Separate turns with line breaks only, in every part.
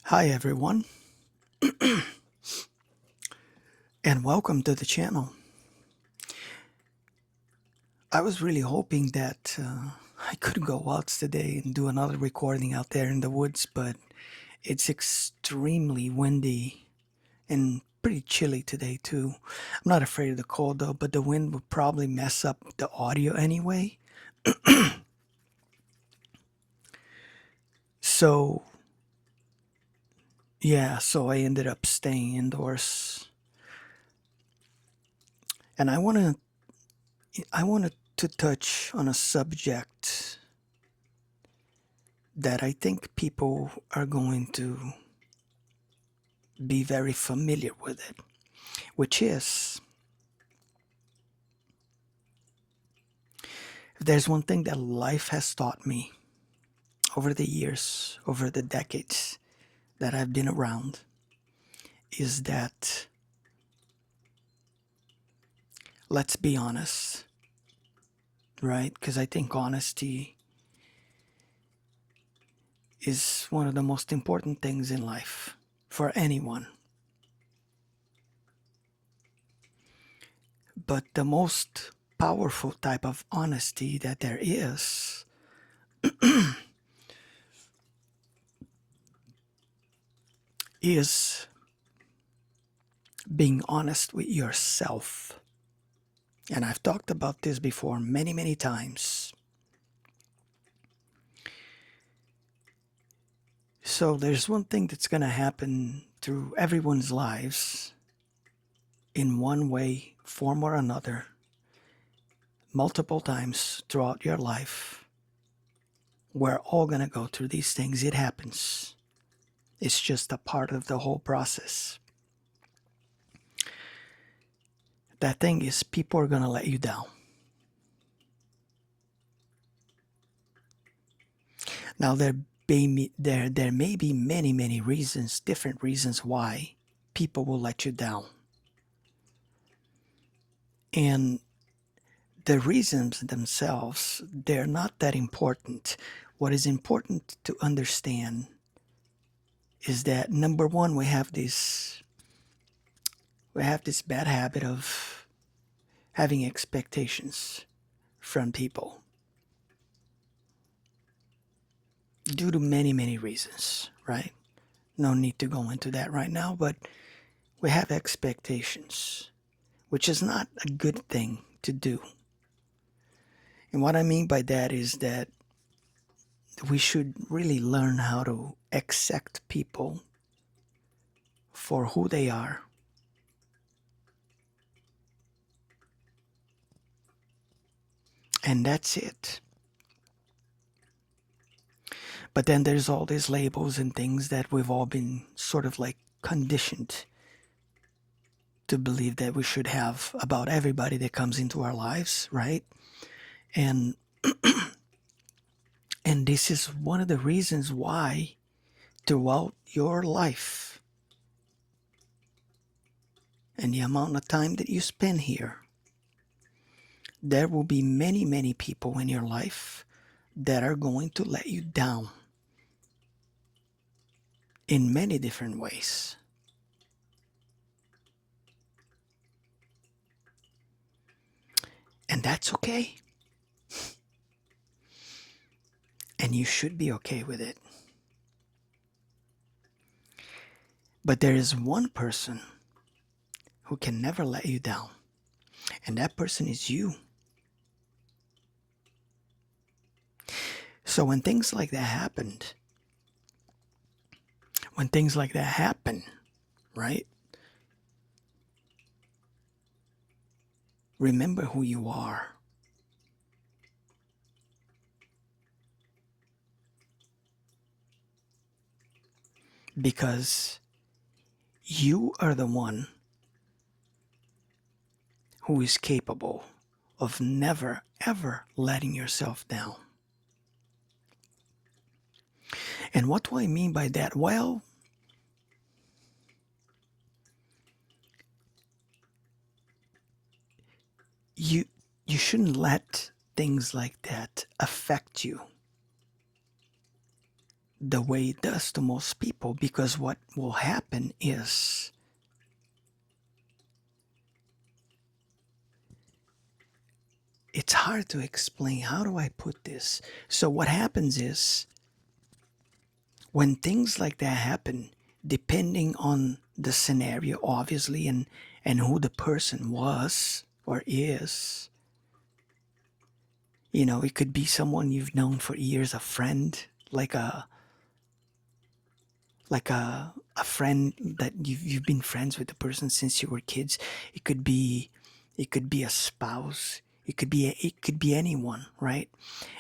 Hi everyone, and welcome to the channel. I was really hoping that I could go out today and do another recording out there in the woods, but it's extremely windy and pretty chilly today too. I'm not afraid of the cold though, but the wind would probably mess up the audio anyway. So yeah, so I ended up staying indoors. And I wanted to touch on a subject that I think people are going to be very familiar with it, which is if there's one thing that life has taught me over the years, over the decades that I've been around, is that let's be honest, right? Because I think honesty is one of the most important things in life for anyone. But the most powerful type of honesty that there is being honest with yourself. And I've talked about this before many, many times. So there's one thing that's going to happen through everyone's lives in one way, form, or another, multiple times throughout your life. We're all going to go through these things. It happens. It's just a part of the whole process. That thing is, people are going to let you down. Now, there may be many, many reasons, different reasons why people will let you down. And the reasons themselves, they're not that important. What is important to understand is that number one, we have this bad habit of having expectations from people due to many, many reasons, right? No need to go into that right now, but we have expectations, which is not a good thing to do. And what I mean by that is that we should really learn how to accept people for who they are. And that's it. But then there's all these labels and things that we've all been sort of like conditioned to believe that we should have about everybody that comes into our lives, right? And and this is one of the reasons why throughout your life and the amount of time that you spend here, there will be many, many people in your life that are going to let you down in many different ways. And that's okay. And you should be okay with it. But there is one person who can never let you down, and that person is you. So when things like that happen, right? Remember who you are. Because you are the one who is capable of never, ever letting yourself down. And what do I mean by that? Well, you you shouldn't let things like that affect you the way it does to most people, because what will happen is it's hard to explain. How do I put this? So what happens is when things like that happen, depending on the scenario, obviously, and who the person was or is, it could be someone you've known for years, a friend, like a friend that you've been friends with the person since you were kids. It could be a spouse. It could be anyone, right?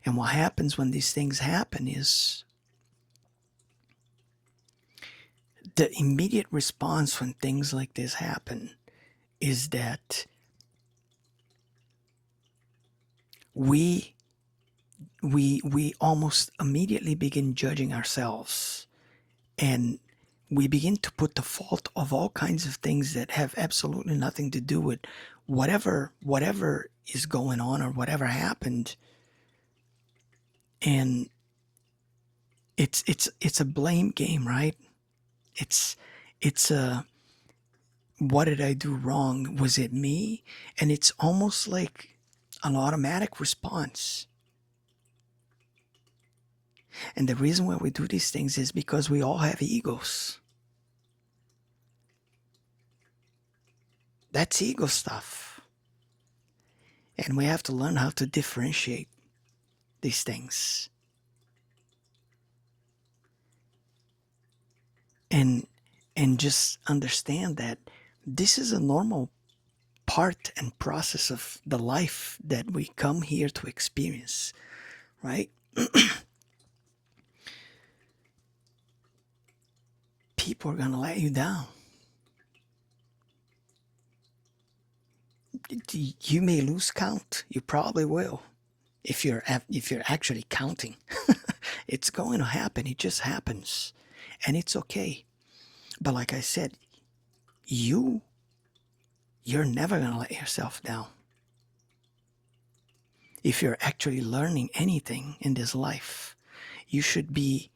And what happens when these things happen is the immediate response when things like this happen is that we we almost immediately begin judging ourselves, and we begin to put the fault of all kinds of things that have absolutely nothing to do with whatever is going on or whatever happened. And it's a blame game, right? It's a what did I do wrong? Was it me? And it's almost like an automatic response. And the reason why we do these things is because we all have egos. That's ego stuff. And we have to learn how to differentiate these things. And just understand that this is a normal part and process of the life that we come here to experience, right? People are going to let you down. You may lose count. You probably will. If you're actually counting, it's going to happen. It just happens, and it's okay. But like I said, you're never going to let yourself down. If you're actually learning anything in this life, you should be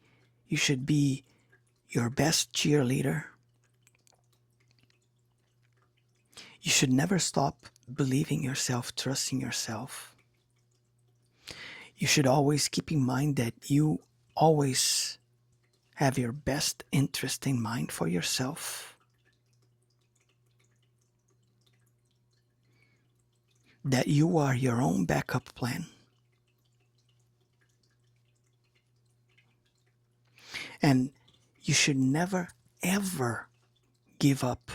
your best cheerleader. You should never stop believing yourself, trusting yourself. You should always keep in mind that you always have your best interest in mind for yourself. That you are your own backup plan. And you should never, ever give up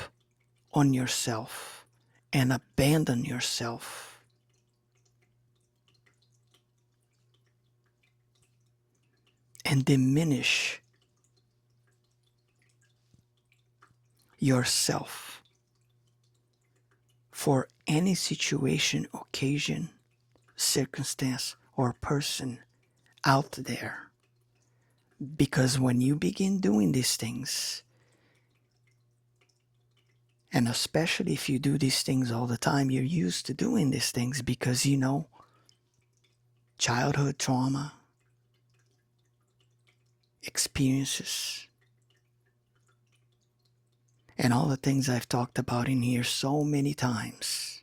on yourself and abandon yourself. And diminish yourself for any situation, occasion, circumstance, or person out there. Because when you begin doing these things, and especially if you do these things all the time, you're used to doing these things because childhood trauma, experiences, and all the things I've talked about in here so many times.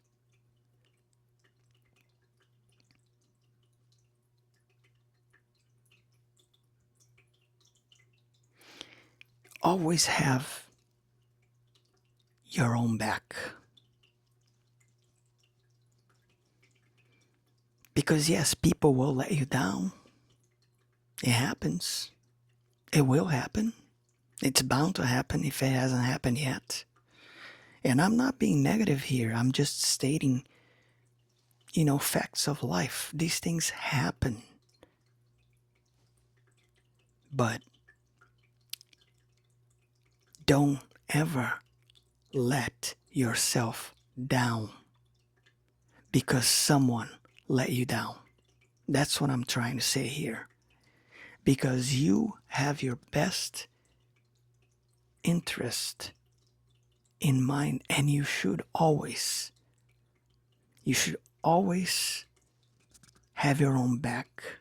Always have your own back. Because yes, people will let you down. It happens. It will happen. It's bound to happen if it hasn't happened yet. And I'm not being negative here. I'm just stating, facts of life. These things happen. But don't ever let yourself down because someone let you down. That's what I'm trying to say here. Because you have your best interest in mind, and you should always have your own back.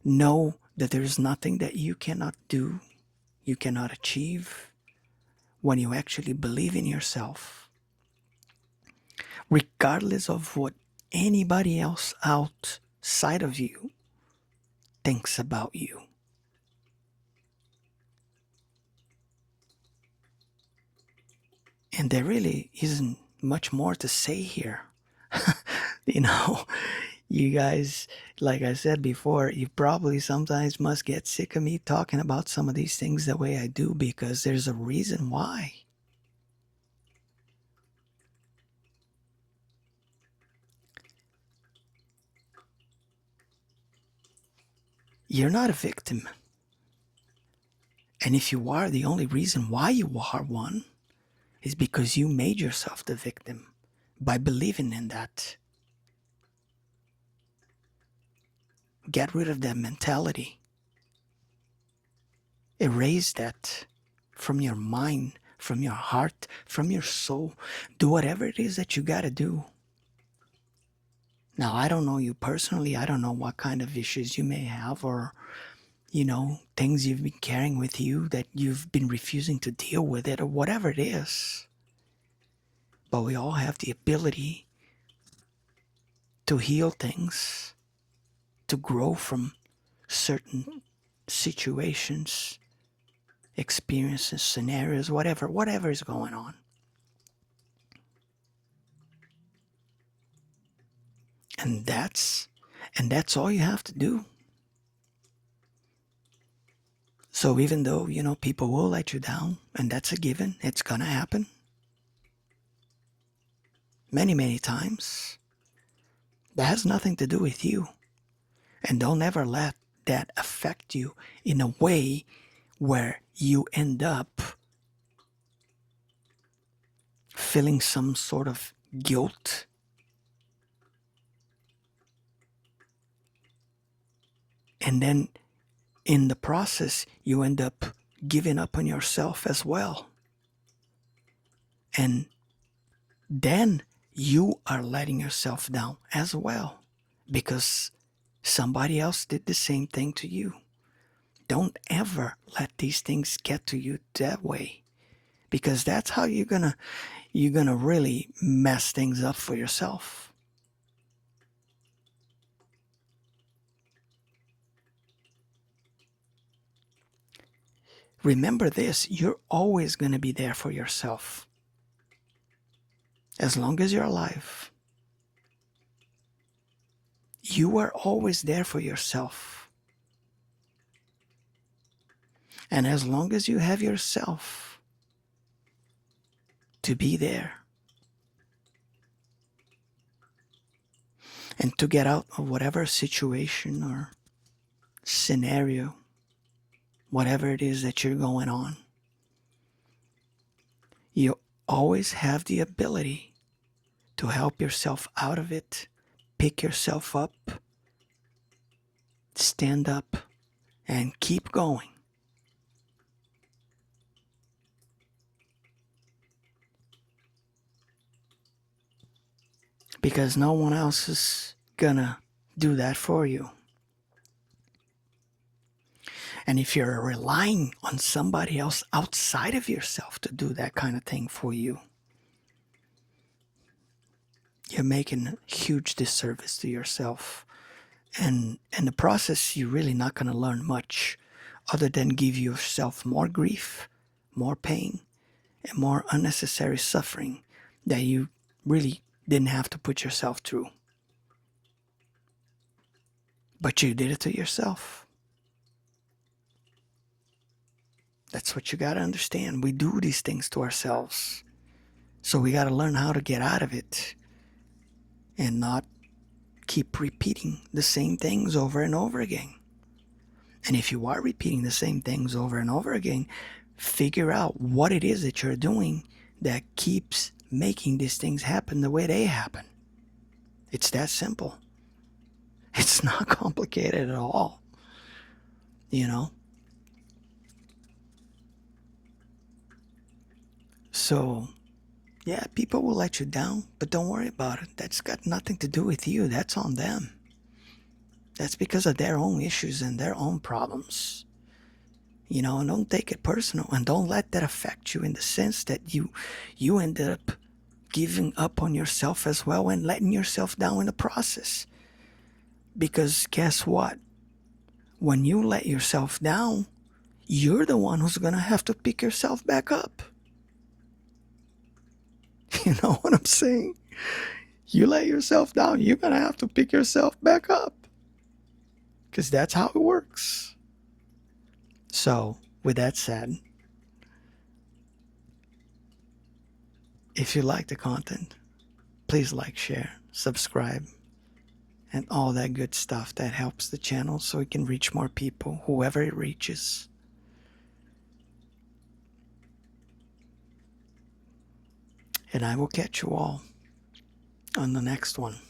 Know that there is nothing that you cannot do, you cannot achieve when you actually believe in yourself, regardless of what anybody else outside of you thinks about you. And there really isn't much more to say here. you know, you guys, like I said before, you probably sometimes must get sick of me talking about some of these things the way I do, because there's a reason why. You're not a victim. And if you are, the only reason why you are one is because you made yourself the victim by believing in that. Get rid of that mentality. Erase that from your mind, from your heart, from your soul. Do whatever it is that you gotta do. Now, I don't know you personally. I don't know what kind of issues you may have, or, things you've been carrying with you that you've been refusing to deal with it, or whatever it is. But we all have the ability to heal things, to grow from certain situations, experiences, scenarios, whatever is going on. And that's all you have to do. So even though, people will let you down, and that's a given, it's gonna happen many, many times. That has nothing to do with you. And don't ever let that affect you in a way where you end up feeling some sort of guilt, and then in the process you end up giving up on yourself as well. And then you are letting yourself down as well, because somebody else did the same thing to you. Don't ever let these things get to you that way, because that's how you're gonna really mess things up for yourself. Remember this, you're always going to be there for yourself. As long as you're alive, you are always there for yourself. And as long as you have yourself to be there and to get out of whatever situation or scenario, whatever it is that you're going on, you always have the ability to help yourself out of it, pick yourself up, stand up, and keep going. Because no one else is gonna do that for you. And if you're relying on somebody else outside of yourself to do that kind of thing for you, you're making a huge disservice to yourself. And in the process, you're really not going to learn much other than give yourself more grief, more pain, and more unnecessary suffering that you really didn't have to put yourself through. But you did it to yourself. That's what you got to understand. We do these things to ourselves. So we got to learn how to get out of it and not keep repeating the same things over and over again. And if you are repeating the same things over and over again, figure out what it is that you're doing that keeps making these things happen the way they happen. It's that simple. It's not complicated at all. So, yeah, people will let you down, but don't worry about it. That's got nothing to do with you. That's on them. That's because of their own issues and their own problems. You know, and don't take it personal, and don't let that affect you in the sense that you ended up giving up on yourself as well and letting yourself down in the process. Because guess what? When you let yourself down, you're the one who's gonna have to pick yourself back up. You know what I'm saying? You let yourself down, you're gonna have to pick yourself back up. Because that's how it works. So, with that said, if you like the content, please like, share, subscribe, and all that good stuff that helps the channel so it can reach more people, whoever it reaches. And I will catch you all on the next one.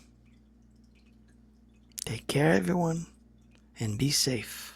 Take care, everyone, and be safe.